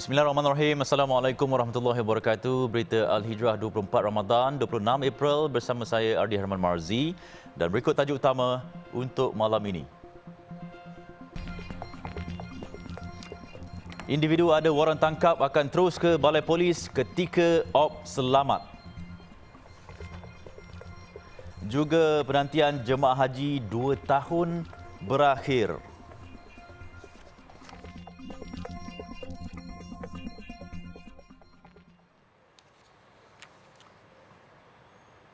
Bismillahirrahmanirrahim. Assalamualaikum warahmatullahi wabarakatuh. Berita Al-Hijrah 24 Ramadan 26 April bersama saya Ardi Herman Marzi dan berikut tajuk utama untuk malam ini. Individu ada waran tangkap akan terus ke balai polis ketika op selamat. Juga penantian jemaah haji 2 tahun berakhir.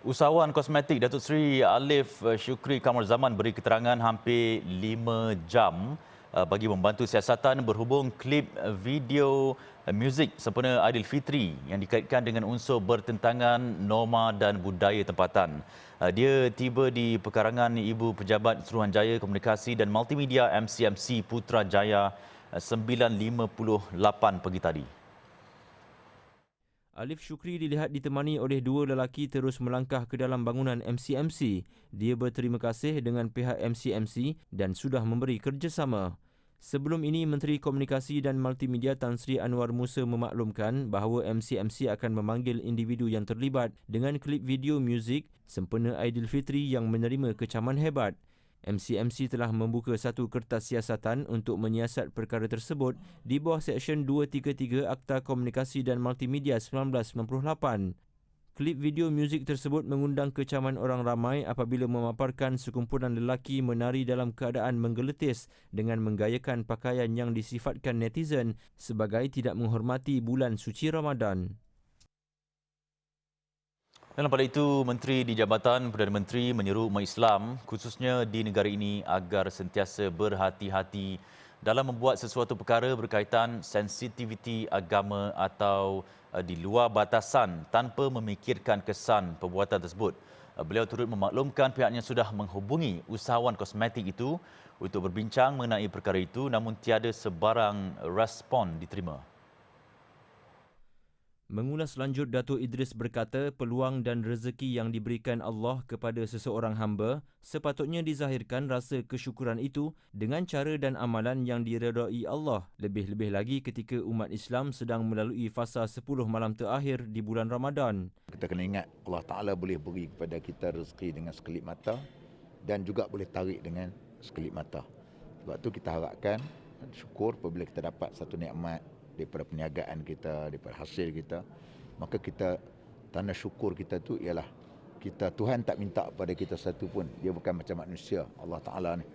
Usahawan kosmetik Datuk Seri Alif Shukri Kamar Zaman beri keterangan hampir 5 jam bagi membantu siasatan berhubung klip video muzik sempena Aidilfitri yang dikaitkan dengan unsur bertentangan norma dan budaya tempatan. Dia tiba di pekarangan Ibu Pejabat Suruhanjaya Komunikasi dan Multimedia MCMC Putrajaya 9.58 pagi tadi. Alif Shukri dilihat ditemani oleh 2 lelaki terus melangkah ke dalam bangunan MCMC. Dia berterima kasih dengan pihak MCMC dan sudah memberi kerjasama. Sebelum ini, Menteri Komunikasi dan Multimedia Tan Sri Anwar Musa memaklumkan bahawa MCMC akan memanggil individu yang terlibat dengan klip video muzik sempena Aidilfitri yang menerima kecaman hebat. MCMC telah membuka satu kertas siasatan untuk menyiasat perkara tersebut di bawah Seksyen 233 Akta Komunikasi dan Multimedia 1998. Klip video muzik tersebut mengundang kecaman orang ramai apabila memaparkan sekumpulan lelaki menari dalam keadaan menggeletis dengan menggayakan pakaian yang disifatkan netizen sebagai tidak menghormati bulan suci Ramadan. Dalam pada itu, Menteri di Jabatan Perdana Menteri menyeru umat Islam, khususnya di negara ini, agar sentiasa berhati-hati dalam membuat sesuatu perkara berkaitan sensitiviti agama atau di luar batasan tanpa memikirkan kesan perbuatan tersebut. Beliau turut memaklumkan pihaknya sudah menghubungi usahawan kosmetik itu untuk berbincang mengenai perkara itu, namun tiada sebarang respon diterima. Mengulas lanjut, Datuk Idris berkata peluang dan rezeki yang diberikan Allah kepada seseorang hamba sepatutnya dizahirkan rasa kesyukuran itu dengan cara dan amalan yang diredai Allah. Lebih-lebih lagi ketika umat Islam sedang melalui fasa 10 malam terakhir di bulan Ramadan. Kita kena ingat Allah Ta'ala boleh beri kepada kita rezeki dengan sekelip mata dan juga boleh tarik dengan sekelip mata. Sebab tu kita harapkan syukur apabila kita dapat satu nikmat daripada perniagaan kita, daripada hasil kita, maka kita tanda syukur kita tu ialah Tuhan tak minta pada kita satu pun. Dia bukan macam manusia, Allah Ta'ala ni.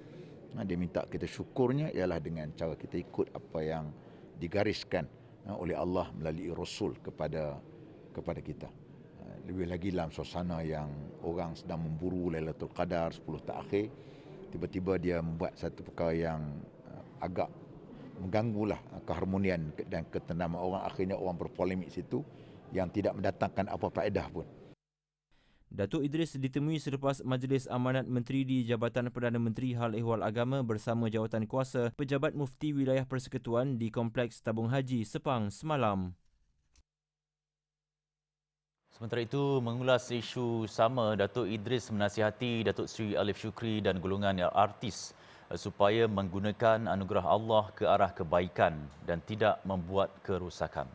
Dia minta kita syukurnya ialah dengan cara kita ikut apa yang digariskan oleh Allah melalui Rasul kepada kita. Lebih lagi dalam suasana yang orang sedang memburu Lailatul Qadar 10 terakhir, tiba-tiba dia membuat satu perkara yang agak mengganggulah keharmonian dan ketenangan orang. Akhirnya orang berpolemik situ yang tidak mendatangkan apa faedah pun. Datuk Idris ditemui selepas Majlis Amanat Menteri di Jabatan Perdana Menteri Hal Ehwal Agama bersama jawatan kuasa Pejabat Mufti Wilayah Persekutuan di Kompleks Tabung Haji Sepang semalam. Sementara itu, mengulas isu sama, Datuk Idris menasihati Datuk Seri Alif Shukri dan golongan artis supaya menggunakan anugerah Allah ke arah kebaikan dan tidak membuat kerosakan.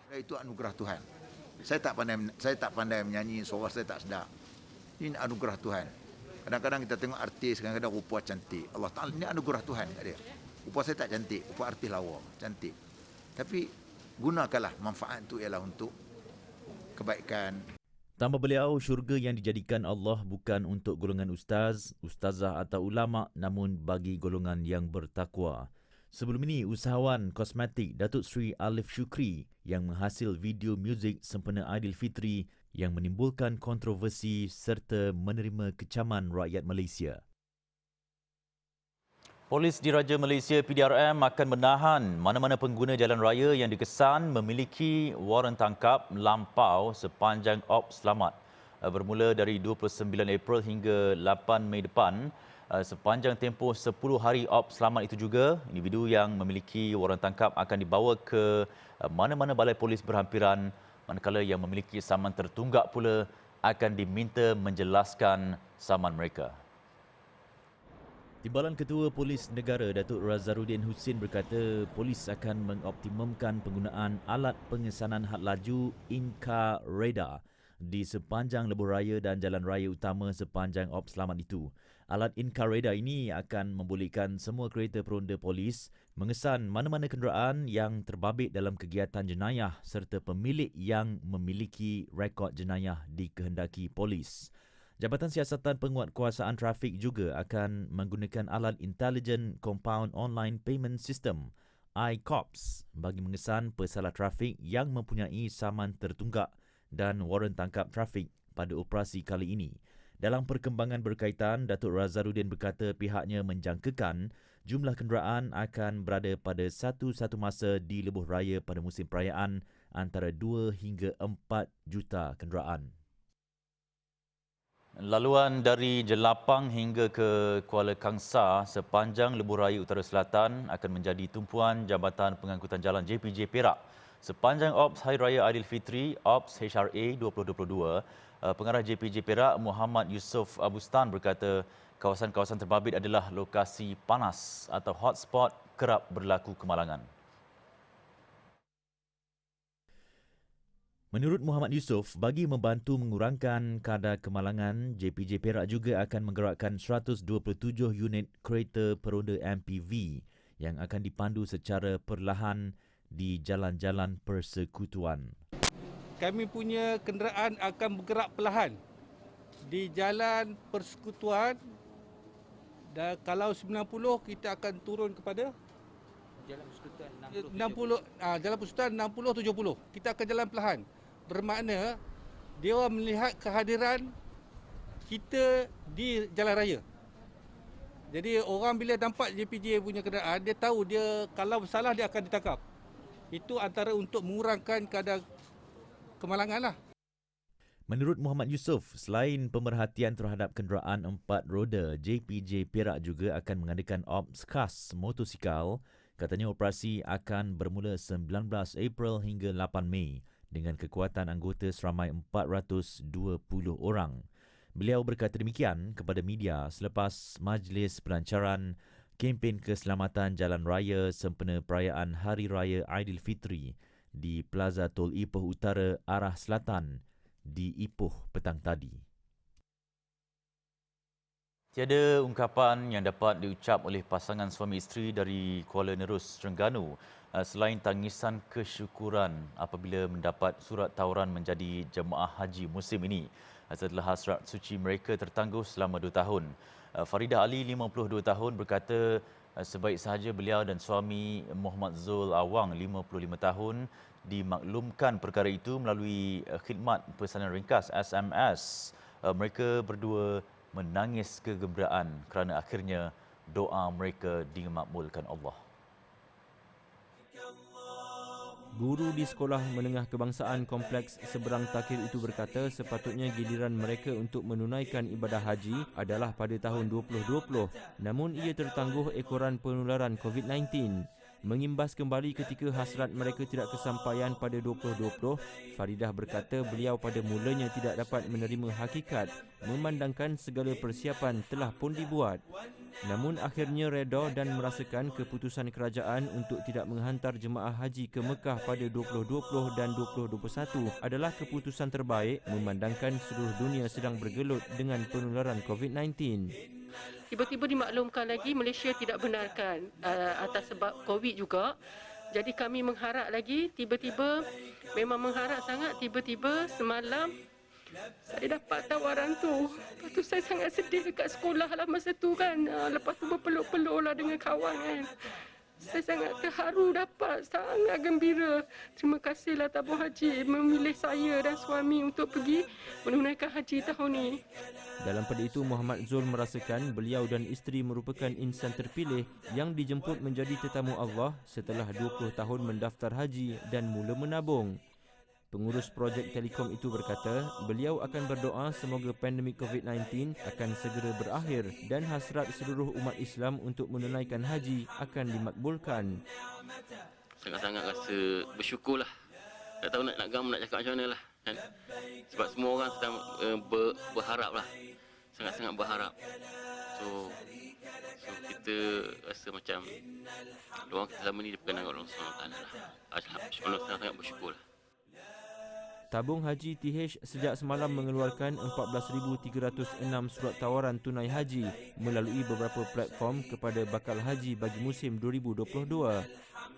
Itu anugerah Tuhan. Saya tak pandai menyanyi, suara saya tak sedap. Ini anugerah Tuhan. Kadang-kadang kita tengok artis, kadang-kadang rupa cantik. Allah Ta'ala, ini anugerah Tuhan kat dia. Rupa saya tak cantik, rupa artis lawa, cantik. Tapi gunakanlah manfaat itu ialah untuk kebaikan. Tambah beliau, syurga yang dijadikan Allah bukan untuk golongan ustaz, ustazah atau ulama, namun bagi golongan yang bertakwa. Sebelum ini, usahawan kosmetik Datuk Seri Alif Shukri yang menghasil video muzik sempena Aidilfitri yang menimbulkan kontroversi serta menerima kecaman rakyat Malaysia. Polis Diraja Malaysia PDRM akan menahan mana-mana pengguna jalan raya yang dikesan memiliki waran tangkap melampau sepanjang op selamat. Bermula dari 29 April hingga 8 Mei depan, sepanjang tempoh 10 hari op selamat itu juga, individu yang memiliki waran tangkap akan dibawa ke mana-mana balai polis berhampiran, manakala yang memiliki saman tertunggak pula akan diminta menjelaskan saman mereka. Timbalan Ketua Polis Negara Datuk Razarudin Husin berkata polis akan mengoptimumkan penggunaan alat pengesanan had laju in-car radar di sepanjang lebuh raya dan jalan raya utama sepanjang Ops Selamat itu. Alat in-car radar ini akan membolehkan semua kereta peronda polis mengesan mana-mana kenderaan yang terbabit dalam kegiatan jenayah serta pemilik yang memiliki rekod jenayah dikehendaki polis. Jabatan Siasatan Penguatkuasaan Trafik juga akan menggunakan alat Intelligent Compound Online Payment System (ICOPS) bagi mengesan pesalah trafik yang mempunyai saman tertunggak dan waran tangkap trafik pada operasi kali ini. Dalam perkembangan berkaitan, Datuk Razarudin berkata pihaknya menjangkakan jumlah kenderaan akan berada pada satu-satu masa di lebuh raya pada musim perayaan antara 2 hingga 4 juta kenderaan. Laluan dari Jelapang hingga ke Kuala Kangsar sepanjang lebuh raya Utara Selatan akan menjadi tumpuan Jabatan Pengangkutan Jalan JPJ Perak. Sepanjang Ops Hari Raya Aidilfitri, Ops HRA 2022, Pengarah JPJ Perak Muhammad Yusof Abustan berkata kawasan-kawasan terbabit adalah lokasi panas atau hotspot kerap berlaku kemalangan. Menurut Muhammad Yusof, bagi membantu mengurangkan kadar kemalangan, JPJ Perak juga akan menggerakkan 127 unit kereta peronda MPV yang akan dipandu secara perlahan di jalan-jalan persekutuan. Kami punya kenderaan akan bergerak perlahan di jalan persekutuan, dan kalau 90 kita akan turun kepada jalan persekutuan 60 jalan persekutuan 60 70. Kita akan jalan perlahan. Bermakna dia orang melihat kehadiran kita di jalan raya. Jadi orang bila nampak JPJ punya kenderaan, dia tahu dia kalau bersalah dia akan ditangkap. Itu antara untuk mengurangkan kadar kemalangan lah. Menurut Muhammad Yusof, selain pemerhatian terhadap kenderaan 4 roda, JPJ Perak juga akan mengadakan ops khas motosikal. Katanya operasi akan bermula 19 April hingga 8 Mei dengan kekuatan anggota seramai 420 orang. Beliau berkata demikian kepada media selepas majlis pelancaran kempen keselamatan jalan raya sempena perayaan Hari Raya Aidilfitri di Plaza Tol Ipoh Utara arah selatan di Ipoh petang tadi. Tiada ungkapan yang dapat diucap oleh pasangan suami isteri dari Kuala Nerus, Terengganu selain tangisan kesyukuran apabila mendapat surat tawaran menjadi jemaah haji musim ini setelah hasrat suci mereka tertangguh selama 2 tahun. Faridah Ali, 52 tahun, berkata sebaik sahaja beliau dan suami Muhammad Zul Awang, 55 tahun, dimaklumkan perkara itu melalui khidmat pesanan ringkas SMS. Mereka berdua menangis kegembiraan kerana akhirnya doa mereka dimakbulkan Allah. Guru di Sekolah Menengah Kebangsaan Kompleks Seberang Takir itu berkata sepatutnya giliran mereka untuk menunaikan ibadah haji adalah pada tahun 2020. Namun ia tertangguh ekoran penularan COVID-19. Mengimbas kembali ketika hasrat mereka tidak kesampaian pada 2020, Faridah berkata beliau pada mulanya tidak dapat menerima hakikat memandangkan segala persiapan telah pun dibuat. Namun akhirnya reda dan merasakan keputusan kerajaan untuk tidak menghantar jemaah haji ke Mekah pada 2020 dan 2021 adalah keputusan terbaik memandangkan seluruh dunia sedang bergelut dengan penularan COVID-19. Tiba-tiba dimaklumkan lagi Malaysia tidak benarkan atas sebab COVID juga. Jadi kami mengharap lagi, memang mengharap sangat, tiba-tiba semalam saya dapat tawaran tu. Lepas tu saya sangat sedih dekat sekolah lah masa tu kan. Lepas tu berpeluk-peluk lah dengan kawan kan. Saya sangat terharu dapat, sangat gembira. Terima kasihlah tabung haji memilih saya dan suami untuk pergi menunaikan haji tahun ini. Dalam pada itu, Muhammad Zul merasakan beliau dan isteri merupakan insan terpilih yang dijemput menjadi tetamu Allah setelah 20 tahun mendaftar haji dan mula menabung. Pengurus projek Telekom itu berkata, beliau akan berdoa semoga pandemik COVID-19 akan segera berakhir dan hasrat seluruh umat Islam untuk menunaikan haji akan dimakbulkan. Sangat-sangat rasa bersyukurlah. Tak tahu nak cakap macam mana lah. Kan? Sebab semua orang sedang berharap lah. Sangat-sangat berharap. So kita rasa macam doa kita selama ni diperkenankan oleh Allah SWT lah. Alhamdulillah, sangat bersyukur lah. Tabung Haji TH sejak semalam mengeluarkan 14,306 surat tawaran tunai haji melalui beberapa platform kepada bakal haji bagi musim 2022.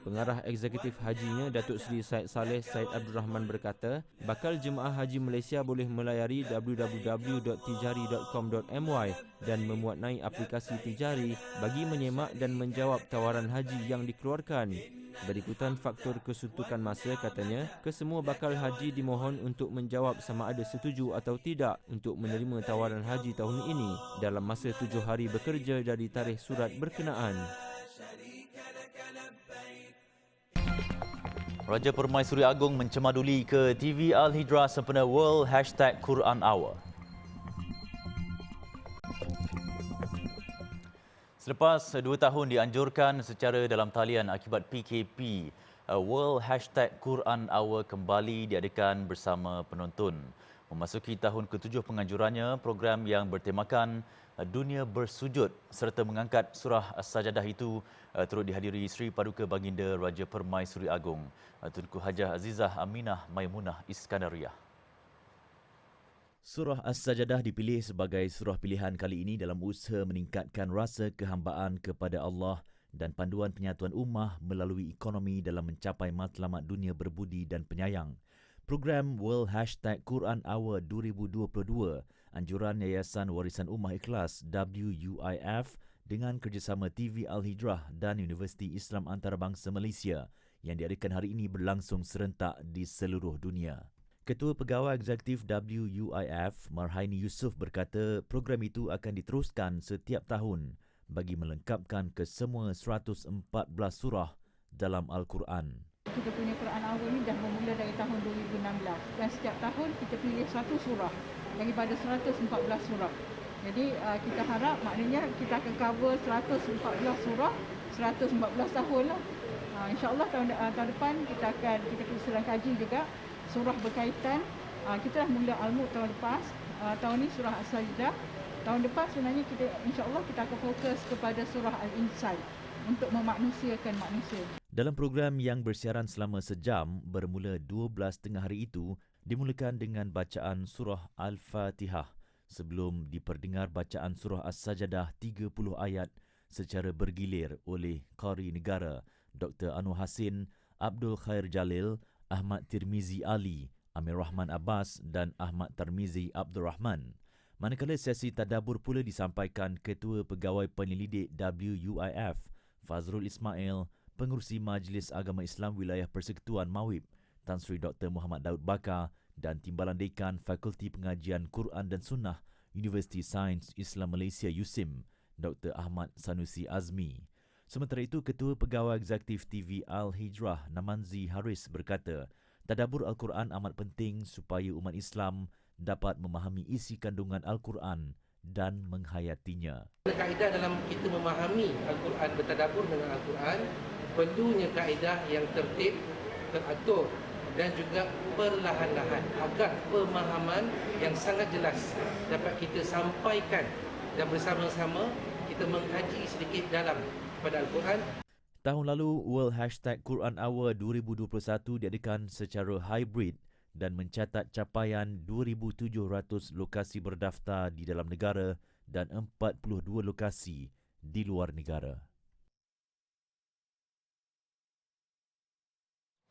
Pengarah eksekutif hajinya Datuk Seri Syed Saleh Syed Abdul Rahman berkata, bakal jemaah haji Malaysia boleh melayari www.tijari.com.my dan memuat naik aplikasi Tijari bagi menyemak dan menjawab tawaran haji yang dikeluarkan. Berikutan faktor kesuntukan masa, katanya, kesemua bakal haji dimohon untuk menjawab sama ada setuju atau tidak untuk menerima tawaran haji tahun ini dalam masa 7 hari bekerja dari tarikh surat berkenaan. Raja Permaisuri Agong mencemaduli ke TV Al-Hijrah sempena World #Quran Hour. Selepas 2 tahun dianjurkan secara dalam talian akibat PKP, World #Quran Hour kembali diadakan bersama penonton. Memasuki tahun ke-7 penganjurannya, program yang bertemakan Dunia Bersujud serta mengangkat surah As-Sajadah itu turut dihadiri Sri Paduka Baginda Raja Permaisuri Agong, Tunku Hajah Azizah Aminah Maimunah Iskandariah. Surah As-Sajadah dipilih sebagai surah pilihan kali ini dalam usaha meningkatkan rasa kehambaan kepada Allah dan panduan penyatuan ummah melalui ekonomi dalam mencapai matlamat dunia berbudi dan penyayang. Program World #Quran Hour 2022, anjuran Yayasan Warisan Ummah Ikhlas WUIF dengan kerjasama TV Al-Hijrah dan Universiti Islam Antarabangsa Malaysia yang diadakan hari ini berlangsung serentak di seluruh dunia. Ketua Pegawai Eksekutif WUIF, Marhaini Yusof berkata program itu akan diteruskan setiap tahun bagi melengkapkan kesemua 114 surah dalam Al-Quran. Kita punya Quran Hour ni dah bermula dari tahun 2016 dan setiap tahun kita pilih satu surah daripada 114 surah. Jadi kita harap maknanya kita akan cover 114 surah 114 tahun lah. InsyaAllah tahun depan kita sedang kaji juga surah berkaitan. Kita dah mula Al-Mulk tahun lepas. Tahun ni surah As-Sajdah. Tahun depan sebenarnya insyaAllah kita akan fokus kepada surah Al-Insan untuk memanusiakan manusia. Dalam program yang bersiaran selama sejam bermula 12.30 hari itu, dimulakan dengan bacaan surah Al-Fatihah sebelum diperdengar bacaan surah As-Sajadah 30 ayat secara bergilir oleh Qari Negara Dr. Anwar Hassin, Abdul Khair Jalil, Ahmad Tirmizi Ali, Amir Rahman Abbas dan Ahmad Tarmizi Abdul Rahman. Manakala sesi tadabbur pula disampaikan Ketua Pegawai Penyelidik WUIF, Fazrul Ismail, Pengerusi Majlis Agama Islam Wilayah Persekutuan Mawib, Tan Sri Dr. Muhammad Daud Bakar dan Timbalan Dekan Fakulti Pengajian Quran dan Sunnah Universiti Sains Islam Malaysia USIM, Dr. Ahmad Sanusi Azmi. Sementara itu, Ketua Pegawai Eksekutif TV Al-Hijrah Namanzi Haris berkata, tadabbur Al-Quran amat penting supaya umat Islam dapat memahami isi kandungan Al-Quran dan menghayatinya. Kaedah dalam kita memahami Al-Quran, bertadabbur dengan Al-Quran, perlunya kaedah yang tertib, teratur dan juga perlahan-lahan agar pemahaman yang sangat jelas dapat kita sampaikan dan bersama-sama kita mengkaji sedikit dalam pada Al-Quran. Tahun lalu, World #Quran Hour 2021 diadakan secara hybrid dan mencatat capaian 2,700 lokasi berdaftar di dalam negara dan 42 lokasi di luar negara.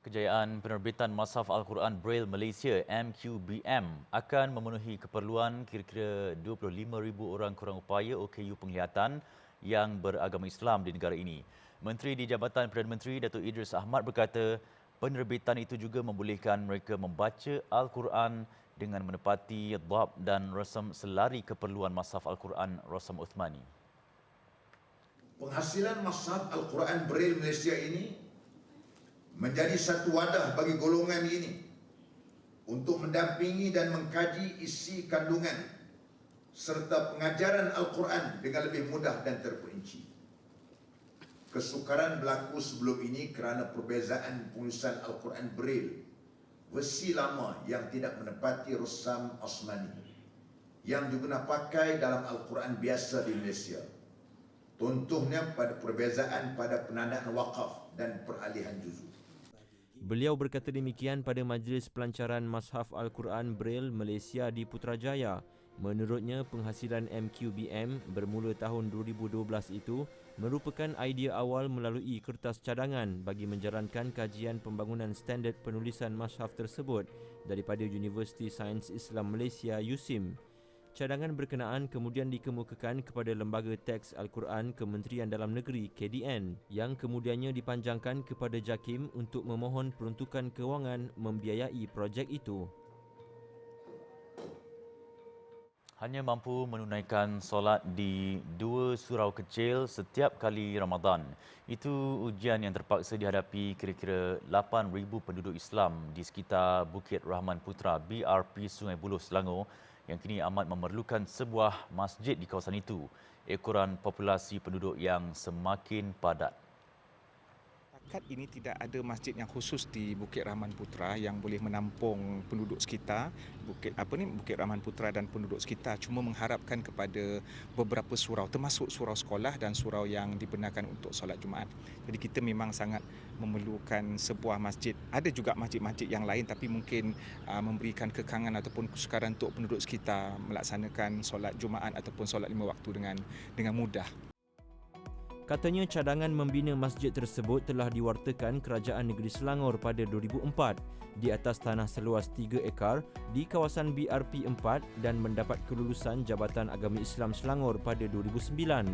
Kejayaan penerbitan Mashaf Al-Quran Braille Malaysia MQBM akan memenuhi keperluan kira-kira 25,000 orang kurang upaya OKU penglihatan yang beragama Islam di negara ini. Menteri di Jabatan Perdana Menteri Datuk Idris Ahmad berkata, penerbitan itu juga membolehkan mereka membaca Al-Quran dengan menepati dhab dan rasam selari keperluan Mashaf Al-Quran Rasam Uthmani. Penghasilan Mashaf Al-Quran Braille Malaysia ini menjadi satu wadah bagi golongan ini untuk mendampingi dan mengkaji isi kandungan serta pengajaran Al-Quran dengan lebih mudah dan terperinci. Kesukaran berlaku sebelum ini kerana perbezaan penulisan Al-Quran Braille versi lama yang tidak menepati rasam Osmani yang digunakan pakai dalam Al-Quran biasa di Malaysia. Contohnya pada perbezaan pada penandaan wakaf dan peralihan juzu. Beliau berkata demikian pada Majlis Pelancaran Mashaf Al-Quran Braille Malaysia di Putrajaya. Menurutnya, penghasilan MQBM bermula tahun 2012 itu merupakan idea awal melalui kertas cadangan bagi menjalankan kajian pembangunan standard penulisan mashaf tersebut daripada Universiti Sains Islam Malaysia USIM. Cadangan berkenaan kemudian dikemukakan kepada Lembaga Teks Al-Quran Kementerian Dalam Negeri KDN yang kemudiannya dipanjangkan kepada JAKIM untuk memohon peruntukan kewangan membiayai projek itu. Hanya mampu menunaikan solat di 2 surau kecil setiap kali Ramadan. Itu ujian yang terpaksa dihadapi kira-kira 8,000 penduduk Islam di sekitar Bukit Rahman Putra BRP Sungai Buloh, Selangor yang kini amat memerlukan sebuah masjid di kawasan itu. Ekoran populasi penduduk yang semakin padat. Setakat ini tidak ada masjid yang khusus di Bukit Rahman Putra yang boleh menampung penduduk sekitar Bukit Rahman Putra dan penduduk sekitar, cuma mengharapkan kepada beberapa surau termasuk surau sekolah dan surau yang dibenarkan untuk solat Jumaat. Jadi kita memang sangat memerlukan sebuah masjid. Ada juga masjid-masjid yang lain tapi mungkin memberikan kekangan ataupun kesukaran untuk penduduk sekitar melaksanakan solat Jumaat ataupun solat 5 waktu dengan mudah. Katanya cadangan membina masjid tersebut telah diwartakan Kerajaan Negeri Selangor pada 2004 di atas tanah seluas 3 ekar di kawasan BRP 4 dan mendapat kelulusan Jabatan Agama Islam Selangor pada 2009.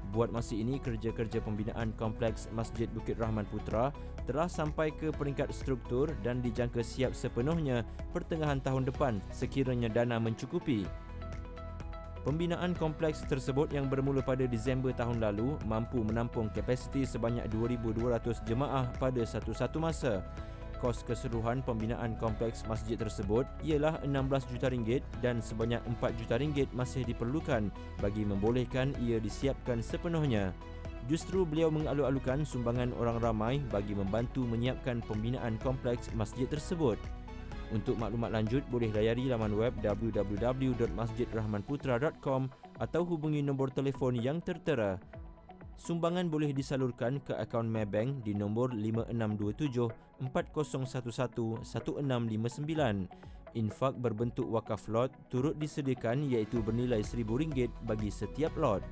Buat masa ini, kerja-kerja pembinaan kompleks Masjid Bukit Rahman Putra telah sampai ke peringkat struktur dan dijangka siap sepenuhnya pertengahan tahun depan sekiranya dana mencukupi. Pembinaan kompleks tersebut yang bermula pada Disember tahun lalu mampu menampung kapasiti sebanyak 2,200 jemaah pada satu-satu masa. Kos keseluruhan pembinaan kompleks masjid tersebut ialah RM16 juta dan sebanyak RM4 juta masih diperlukan bagi membolehkan ia disiapkan sepenuhnya. Justru beliau mengalu-alukan sumbangan orang ramai bagi membantu menyiapkan pembinaan kompleks masjid tersebut. Untuk maklumat lanjut, boleh layari laman web www.masjidrahmanputra.com atau hubungi nombor telefon yang tertera. Sumbangan boleh disalurkan ke akaun Maybank di nombor 5627 4011 1659. Infak berbentuk wakaf lot turut disediakan iaitu bernilai RM1,000 bagi setiap lot.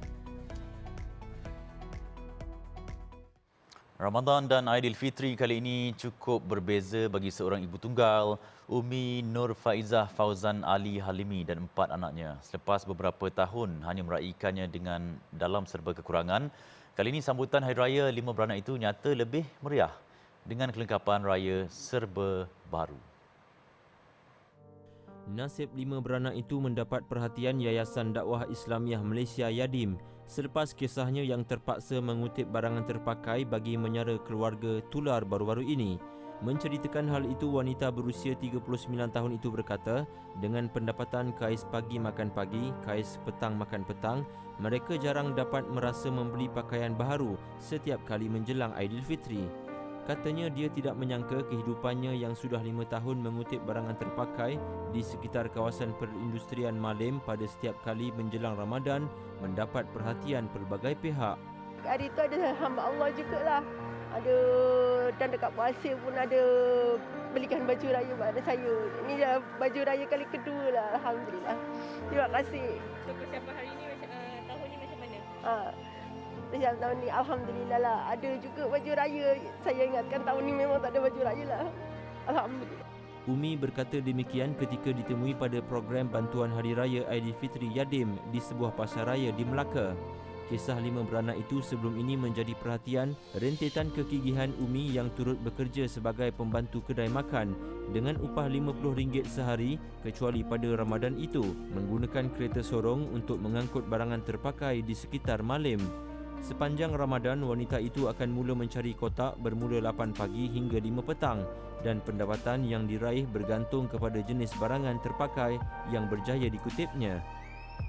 Ramadan dan Aidilfitri kali ini cukup berbeza bagi seorang ibu tunggal, Umi Nur Faizah Fauzan Ali Halimi dan 4 anaknya. Selepas beberapa tahun hanya meraihkannya dengan dalam serba kekurangan, kali ini sambutan Hari Raya 5 beranak itu nyata lebih meriah dengan kelengkapan raya serba baru. Nasib 5 beranak itu mendapat perhatian Yayasan Dakwah Islamiah Malaysia Yadim selepas kisahnya yang terpaksa mengutip barangan terpakai bagi menyara keluarga tular baru-baru ini. Menceritakan hal itu, wanita berusia 39 tahun itu berkata, dengan pendapatan kais pagi makan pagi, kais petang makan petang, mereka jarang dapat merasa membeli pakaian baharu setiap kali menjelang Aidilfitri. Katanya dia tidak menyangka kehidupannya yang sudah 5 tahun mengutip barangan terpakai di sekitar kawasan perindustrian Malim pada setiap kali menjelang Ramadan mendapat perhatian pelbagai pihak. Hari itu ada hamba Allah jugalah. Ada dan dekat puasa pun ada belikan baju raya pada saya. Ini dah baju raya kali kedua lah, alhamdulillah. Terima kasih. So persiapan hari ini tahun ni macam mana? Macam tahun ni alhamdulillah lah. Ada juga baju raya. Saya ingatkan tahun ni memang tak ada baju raya lah. Alhamdulillah. Umi berkata demikian ketika ditemui pada program bantuan Hari Raya Aidilfitri Yadim di sebuah pasar raya di Melaka. Kisah 5 beranak itu sebelum ini menjadi perhatian rentetan kegigihan Umi yang turut bekerja sebagai pembantu kedai makan dengan upah RM50 sehari kecuali pada Ramadan itu menggunakan kereta sorong untuk mengangkut barangan terpakai di sekitar Malim. Sepanjang Ramadan, wanita itu akan mula mencari kotak bermula 8 pagi hingga 5 petang dan pendapatan yang diraih bergantung kepada jenis barangan terpakai yang berjaya dikutipnya.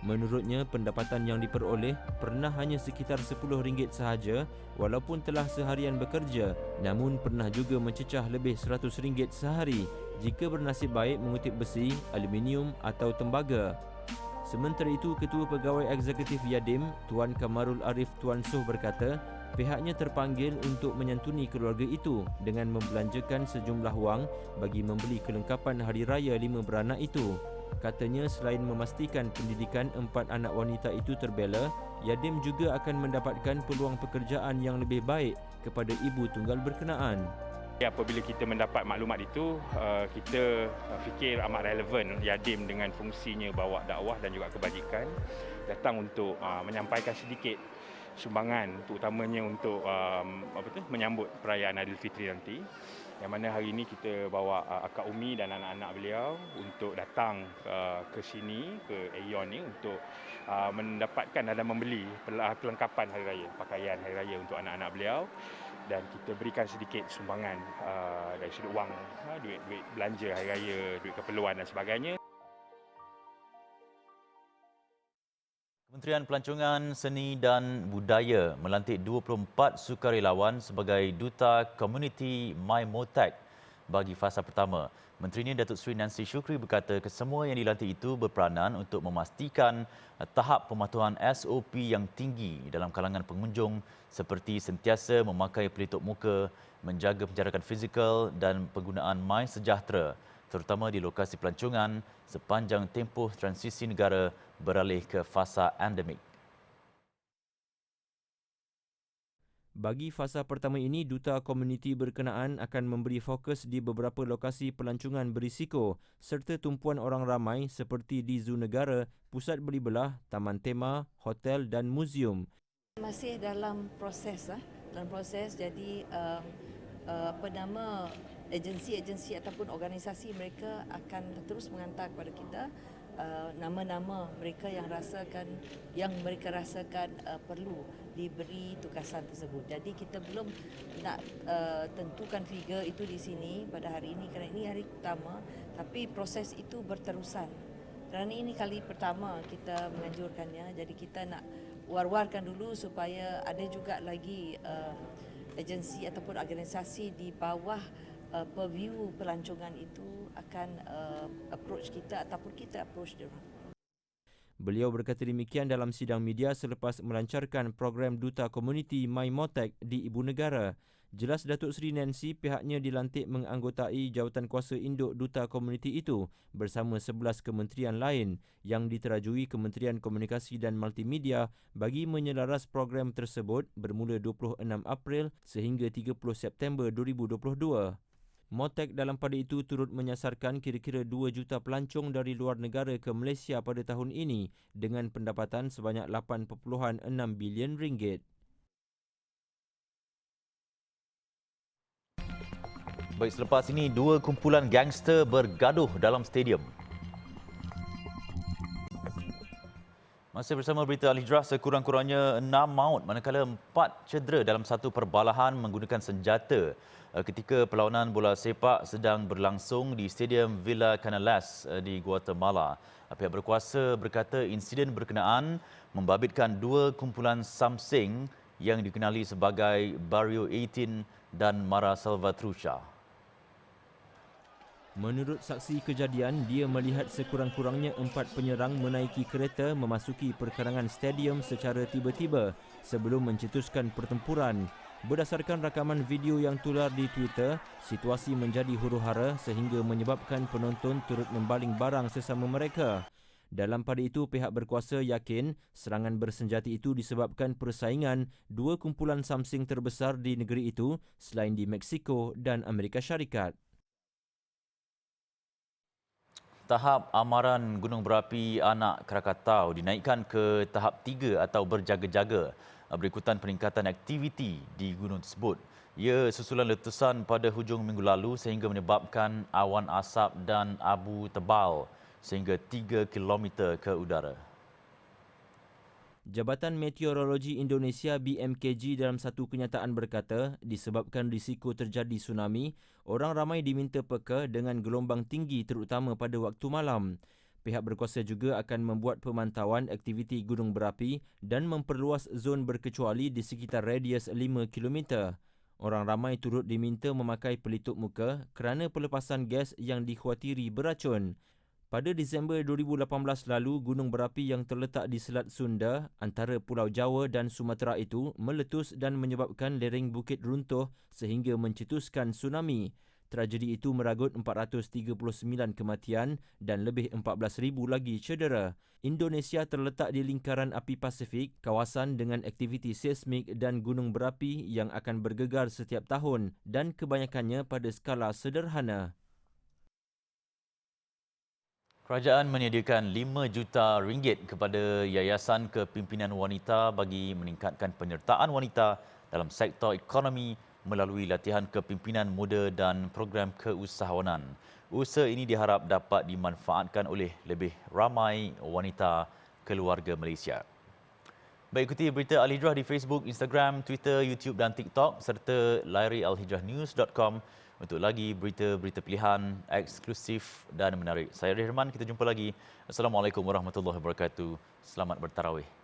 Menurutnya, pendapatan yang diperoleh pernah hanya sekitar RM10 sahaja walaupun telah seharian bekerja, namun pernah juga mencecah lebih RM100 sehari jika bernasib baik mengutip besi, aluminium atau tembaga. Sementara itu, Ketua Pegawai Eksekutif Yadim, Tuan Kamarul Arif Tuan Soh berkata, pihaknya terpanggil untuk menyantuni keluarga itu dengan membelanjakan sejumlah wang bagi membeli kelengkapan hari raya 5 beranak itu. Katanya selain memastikan pendidikan 4 anak wanita itu terbela, Yadim juga akan mendapatkan peluang pekerjaan yang lebih baik kepada ibu tunggal berkenaan. Apabila kita mendapat maklumat itu, kita fikir amat relevan Yadim dengan fungsinya bawa dakwah dan juga kebajikan datang untuk menyampaikan sedikit sumbangan, terutamanya untuk menyambut perayaan Aidilfitri nanti. Yang mana hari ini kita bawa Akak Umi dan anak-anak beliau untuk datang ke sini, ke Aeon ni untuk mendapatkan dan membeli perlengkapan hari raya, pakaian hari raya untuk anak-anak beliau. Dan kita berikan sedikit sumbangan dari sudut wang, duit belanja hari raya, duit keperluan dan sebagainya. Kementerian Pelancongan Seni dan Budaya melantik 24 sukarelawan sebagai Duta Komuniti My Motec bagi fasa pertama. Menteri ini Datuk Seri Nancy Shukri berkata kesemua yang dilantik itu berperanan untuk memastikan tahap pematuhan SOP yang tinggi dalam kalangan pengunjung seperti sentiasa memakai pelitup muka, menjaga penjarakan fizikal dan penggunaan MySejahtera terutama di lokasi pelancongan sepanjang tempoh transisi negara beralih ke fasa endemik. Bagi fasa pertama ini, duta komuniti berkenaan akan memberi fokus di beberapa lokasi pelancongan berisiko serta tumpuan orang ramai seperti di Zoo Negara, Pusat Beli Belah, Taman Tema, hotel dan muzium. Masih dalam proses jadi agensi ataupun organisasi mereka akan terus mengantar kepada kita nama-nama mereka yang mereka rasakan perlu diberi tugasan tersebut. Jadi kita belum nak tentukan figure itu di sini pada hari ini kerana ini hari pertama, tapi proses itu berterusan. Kerana ini kali pertama kita menganjurkannya, jadi kita nak war-warkan dulu supaya ada juga lagi agensi ataupun organisasi di bawah purview pelancongan itu akan approach kita ataupun kita approach dia. Beliau berkata demikian dalam sidang media selepas melancarkan program Duta Komuniti My Motec di Ibu Negara. Jelas Datuk Seri Nancy pihaknya dilantik menganggotai jawatankuasa induk Duta Komuniti itu bersama 11 kementerian lain yang diterajui Kementerian Komunikasi dan Multimedia bagi menyelaras program tersebut bermula 26 April sehingga 30 September 2022. Motec dalam pada itu turut menyasarkan kira-kira 2 juta pelancong dari luar negara ke Malaysia pada tahun ini dengan pendapatan sebanyak 8.6 bilion ringgit. Baik, selepas ini 2 kumpulan gangster bergaduh dalam stadium. Masih bersama berita Al-Hijrah, sekurang-kurangnya 6 maut manakala 4 cedera dalam satu perbalahan menggunakan senjata ketika perlawanan bola sepak sedang berlangsung di Stadium Villa Canales di Guatemala. Pihak berkuasa berkata insiden berkenaan membabitkan 2 kumpulan Samsing yang dikenali sebagai Barrio 18 dan Mara Salvatrucha. Menurut saksi kejadian, dia melihat sekurang-kurangnya 4 penyerang menaiki kereta memasuki perkarangan stadium secara tiba-tiba sebelum mencetuskan pertempuran. Berdasarkan rakaman video yang tular di Twitter, situasi menjadi huru-hara sehingga menyebabkan penonton turut membaling barang sesama mereka. Dalam pada itu, pihak berkuasa yakin serangan bersenjata itu disebabkan persaingan 2 kumpulan Samsing terbesar di negeri itu selain di Mexico dan Amerika Syarikat. Tahap amaran gunung berapi Anak Krakatau dinaikkan ke tahap 3 atau berjaga-jaga berikutan peningkatan aktiviti di gunung tersebut. Ia susulan letusan pada hujung minggu lalu sehingga menyebabkan awan asap dan abu tebal sehingga 3 km ke udara. Jabatan Meteorologi Indonesia BMKG dalam satu kenyataan berkata, disebabkan risiko terjadi tsunami, orang ramai diminta peka dengan gelombang tinggi terutama pada waktu malam. Pihak berkuasa juga akan membuat pemantauan aktiviti gunung berapi dan memperluas zon berkecuali di sekitar radius 5 km. Orang ramai turut diminta memakai pelitup muka kerana pelepasan gas yang dikhawatiri beracun. Pada Disember 2018 lalu, gunung berapi yang terletak di Selat Sunda antara Pulau Jawa dan Sumatera itu meletus dan menyebabkan lereng bukit runtuh sehingga mencetuskan tsunami. Tragedi itu meragut 439 kematian dan lebih 14,000 lagi cedera. Indonesia terletak di lingkaran api Pasifik, kawasan dengan aktiviti seismik dan gunung berapi yang akan bergegar setiap tahun dan kebanyakannya pada skala sederhana. Kerajaan menyediakan RM5 juta kepada Yayasan Kepimpinan Wanita bagi meningkatkan penyertaan wanita dalam sektor ekonomi melalui latihan kepimpinan muda dan program keusahawanan. Usaha ini diharap dapat dimanfaatkan oleh lebih ramai wanita keluarga Malaysia. Baik, ikuti berita Al-Hijrah di Facebook, Instagram, Twitter, YouTube dan TikTok serta layari alhijrahnews.com untuk lagi berita-berita pilihan, eksklusif dan menarik. Saya Rahman, kita jumpa lagi. Assalamualaikum warahmatullahi wabarakatuh. Selamat bertarawih.